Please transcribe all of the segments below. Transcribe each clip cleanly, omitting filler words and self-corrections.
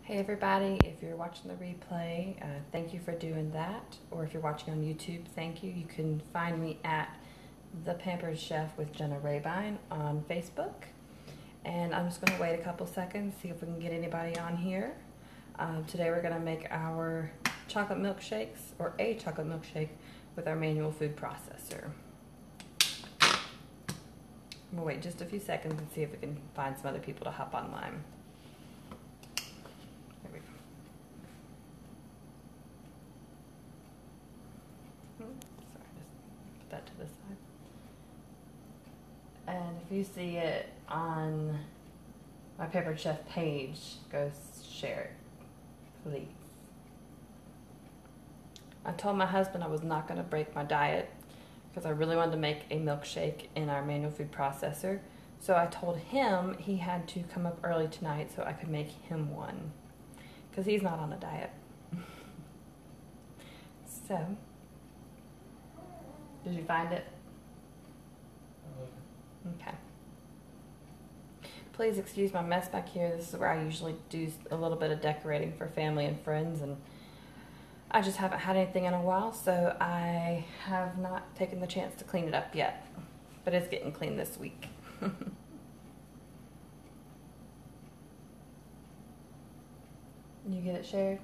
Hey everybody, if you're watching the replay, thank you for doing that. Or if you're watching on YouTube, thank you. You can find me at The Pampered Chef with Jenna Rabine on Facebook. And I'm just going to wait a couple seconds, see if we can get anybody on here. Today we're going to make our chocolate milkshakes, or a chocolate milkshake, with our manual food processor. We'll wait just a few seconds and see if we can find some other people to hop online. There we go. Sorry, just put that to the side. And if you see it on my Pampered Chef page, go share it, please. I told my husband I was not going to break my diet because I really wanted to make a milkshake in our manual food processor. So I told him he had to come up early tonight so I could make him one because he's not on a diet. So, did you find it? Okay. Please excuse my mess back here. This is where I usually do a little bit of decorating for family and friends, and I just haven't had anything in a while, so I have not taken the chance to clean it up yet. But it's getting clean this week. You get it shared?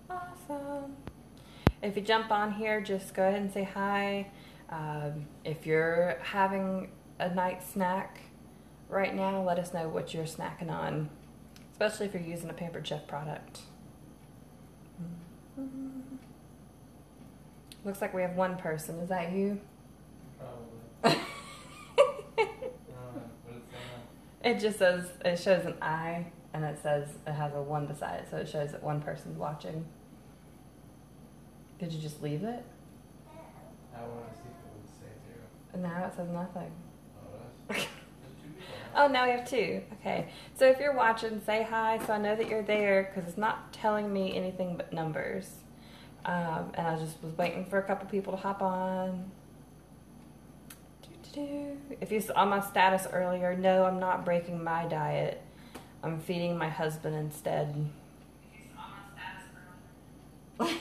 Awesome. If you jump on here, just go ahead and say hi. If you're having a night snack right now, let us know what you're snacking on, especially if you're using a Pampered Chef product. Looks like we have one person. Is that you? Probably. It just says, it shows an eye, and it says it has a 1 beside it, so it shows that one person's watching. Did you just leave it? I want to see if it would say zero. And now it says nothing. Oh, that's there's 2 people. Oh, now we have 2. Okay. So if you're watching, say hi so I know that you're there, because it's not telling me anything but numbers. And I just was waiting for a couple people to hop on. If you saw my status earlier, no, I'm not breaking my diet. I'm feeding my husband instead. If you saw my status earlier.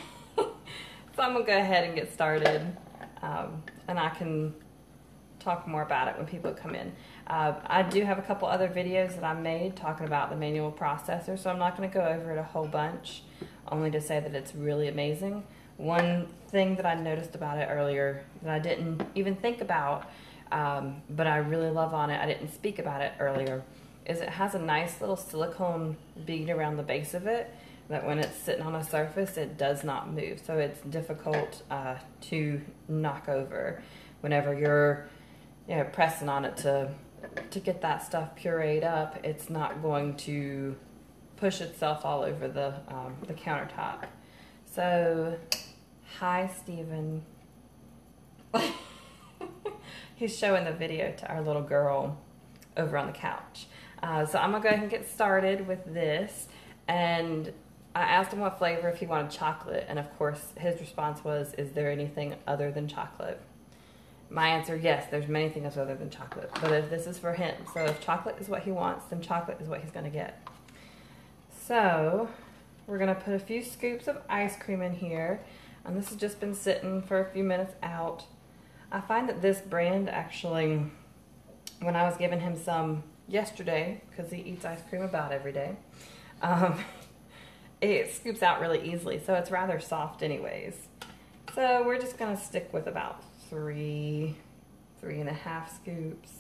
So I'm going to go ahead and get started. And I can talk more about it when people come in. I do have a couple other videos that I made talking about the manual processor, so I'm not going to go over it a whole bunch, only to say that it's really amazing. One thing that I noticed about it earlier that I didn't even think about, but I really love on it, I didn't speak about it earlier, is it has a nice little silicone bead around the base of it that when it's sitting on a surface, it does not move. So it's difficult to knock over whenever you're pressing on it to get that stuff pureed up. It's not going to push itself all over the countertop. So, hi, Steven. He's showing the video to our little girl over on the couch. So I'm going to go ahead and get started with this. And I asked him what flavor, if he wanted chocolate. And of course, his response was, is there anything other than chocolate? My answer, yes, there's many things other than chocolate. But if this is for him, so if chocolate is what he wants, then chocolate is what he's going to get. So we're going to put a few scoops of ice cream in here. And this has just been sitting for a few minutes out. I find that this brand actually, when I was giving him some yesterday, because he eats ice cream about every day, it scoops out really easily. So it's rather soft anyways. So we're just going to stick with about 3.5 scoops.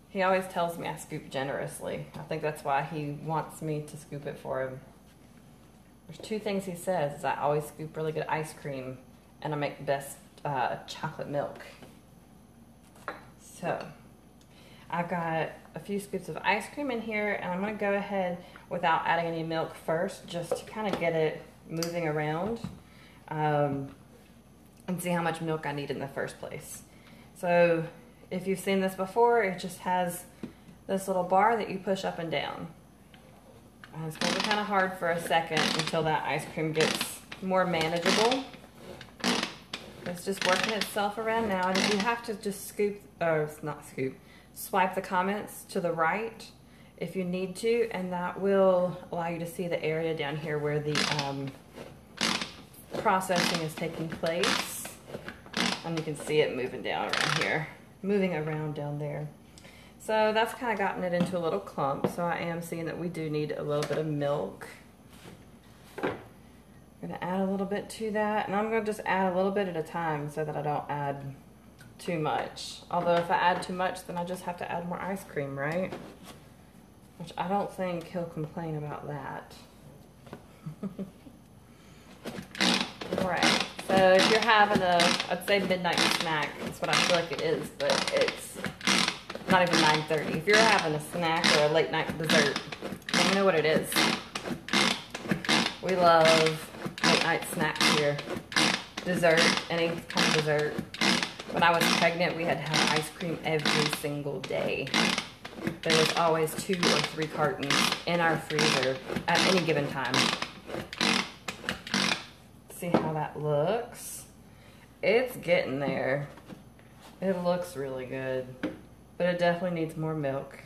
He always tells me I scoop generously. I think that's why he wants me to scoop it for him. There's 2 things he says, is I always scoop really good ice cream and I make the best chocolate milk. So I've got a few scoops of ice cream in here, and I'm going to go ahead without adding any milk first, just to kind of get it moving around. And see how much milk I need in the first place. So if you've seen this before, it just has this little bar that you push up and down. And it's going to be kind of hard for a second until that ice cream gets more manageable. It's just working itself around now. And if you have to just scoop, or not scoop, swipe the comments to the right, if you need to, and that will allow you to see the area down here where the processing is taking place. And you can see it moving down around here, moving around down there. So that's kind of gotten it into a little clump. So I am seeing that we do need a little bit of milk. I'm gonna add a little bit to that, and I'm gonna just add a little bit at a time so that I don't add too much. Although if I add too much, then I just have to add more ice cream, right? Which I don't think he'll complain about that. Alright, so if you're having a, I'd say midnight snack, that's what I feel like it is, but it's not even 9:30. If you're having a snack or a late night dessert, let me know what it is. We love late night snacks here. Dessert, any kind of dessert. When I was pregnant, we had to have ice cream every single day. There was always 2 or 3 cartons in our freezer at any given time. See how that looks? It's getting there. It looks really good, but it definitely needs more milk.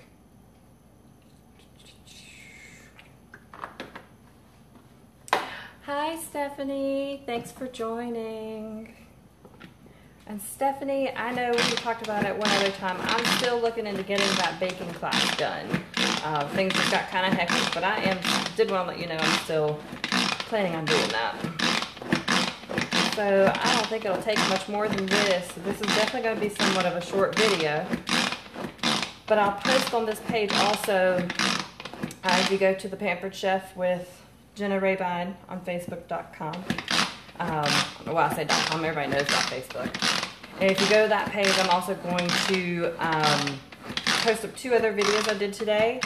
Hi, Stephanie. Thanks for joining. And Stephanie, I know we talked about it one other time. I'm still looking into getting that baking class done. Things just got kind of hectic, but I did want to let you know I'm still planning on doing that. So I don't think it'll take much more than this. This is definitely going to be somewhat of a short video. But I'll post on this page also, if you go to the Pampered Chef with Jenna Rabine on Facebook.com. I don't know why I say .com, everybody knows about Facebook. And if you go to that page, I'm also going to post up 2 other videos I did today.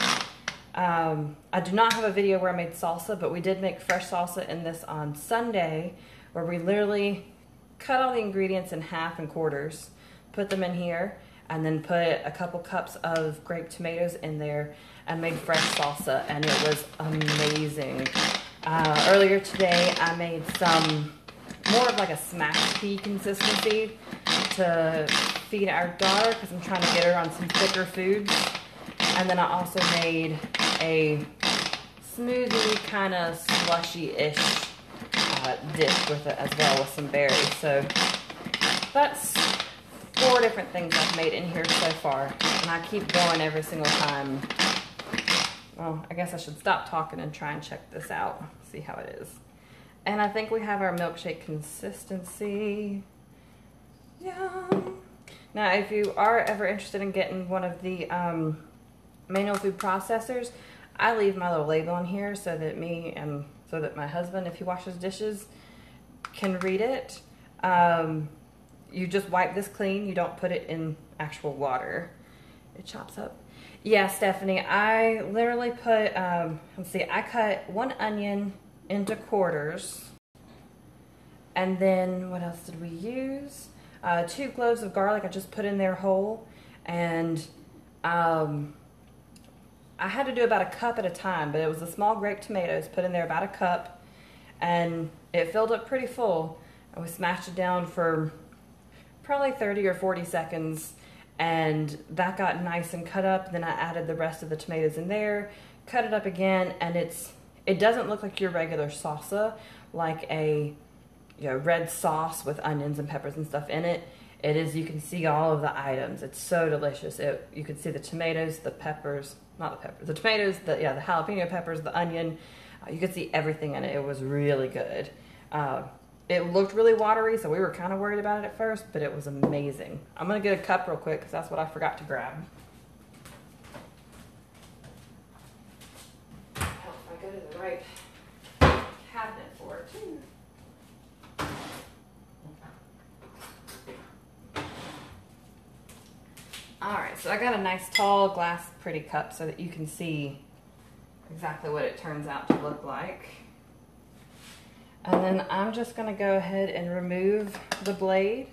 I do not have a video where I made salsa, but we did make fresh salsa in this on Sunday, where we literally cut all the ingredients in half and quarters, put them in here, and then put a couple cups of grape tomatoes in there and made fresh salsa, and it was amazing. Earlier today, I made some more of like a smashed pea consistency to feed our daughter because I'm trying to get her on some thicker foods. And then I also made a smoothie, kind of slushy-ish dish with it as well, with some berries. So that's 4 different things I've made in here so far, and I keep going every single time. Well, I guess I should stop talking and try and check this out, see how it is. And I think we have our milkshake consistency. Yum. Now, if you are ever interested in getting one of the manual food processors, I leave my little label on here so that so that my husband, if he washes dishes, can read it. You just wipe this clean. You don't put it in actual water. It chops up. Yeah, Stephanie, I literally put, let's see, I cut 1 onion into quarters. And then, what else did we use? 2 cloves of garlic I just put in there whole. And I had to do about a cup at a time, but it was the small grape tomatoes, put in there about a cup. And it filled up pretty full. And we smashed it down for probably 30 or 40 seconds. And that got nice and cut up. Then I added the rest of the tomatoes in there, cut it up again, and it doesn't look like your regular salsa, like a red sauce with onions and peppers and stuff in it. It is, you can see all of the items. It's so delicious. You can see the tomatoes, the peppers, not the peppers, the tomatoes, the jalapeno peppers, the onion. You could see everything in it. It was really good. It looked really watery, so we were kind of worried about it at first, but it was amazing. I'm going to get a cup real quick because that's what I forgot to grab. I hope I go to the right cabinet for it, too. Alright, so I got a nice tall glass pretty cup so that you can see exactly what it turns out to look like. And then I'm just going to go ahead and remove the blade.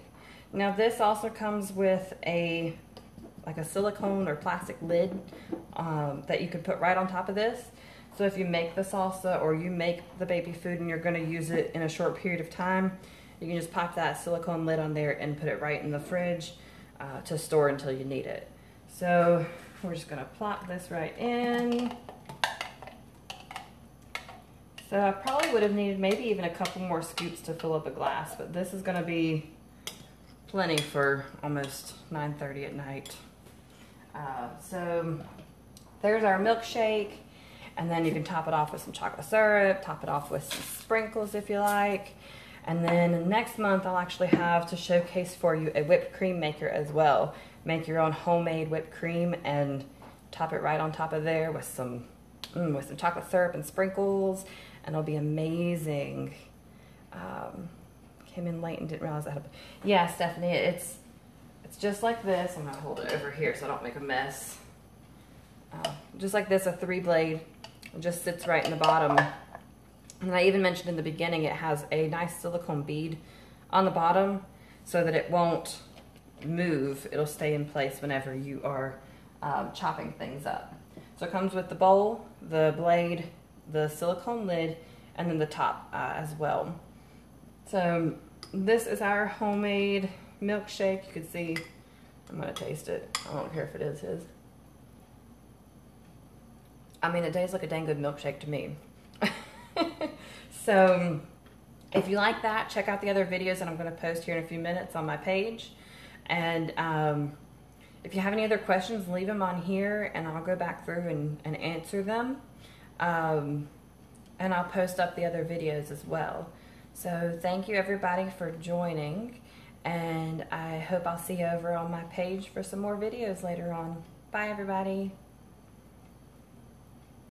Now this also comes with like a silicone or plastic lid that you could put right on top of this. So if you make the salsa or you make the baby food and you're going to use it in a short period of time, you can just pop that silicone lid on there and put it right in the fridge to store until you need it. So we're just gonna plop this right in. So I probably would have needed maybe even a couple more scoops to fill up a glass, but this is gonna be plenty for almost 9:30 at night. So there's our milkshake, and then you can top it off with some chocolate syrup, top it off with some sprinkles if you like. And then next month I'll actually have to showcase for you a whipped cream maker as well. Make your own homemade whipped cream and top it right on top of there with some chocolate syrup and sprinkles, and it'll be amazing. Came in late and didn't realize I had yeah, Stephanie, it's just like this. I'm gonna hold it over here so I don't make a mess. Just like this, a 3-blade. It just sits right in the bottom. And I even mentioned in the beginning it has a nice silicone bead on the bottom so that it won't move. It'll stay in place whenever you are chopping things up. So it comes with the bowl, the blade, the silicone lid, and then the top as well. So this is our homemade milkshake. You can see, I'm gonna taste it. I don't care if it is his. I mean, it tastes like a dang good milkshake to me. So if you like that, check out the other videos that I'm going to post here in a few minutes on my page. And if you have any other questions, leave them on here and I'll go back through and answer them. And I'll post up the other videos as well. So thank you everybody for joining, and I hope I'll see you over on my page for some more videos later on. Bye everybody.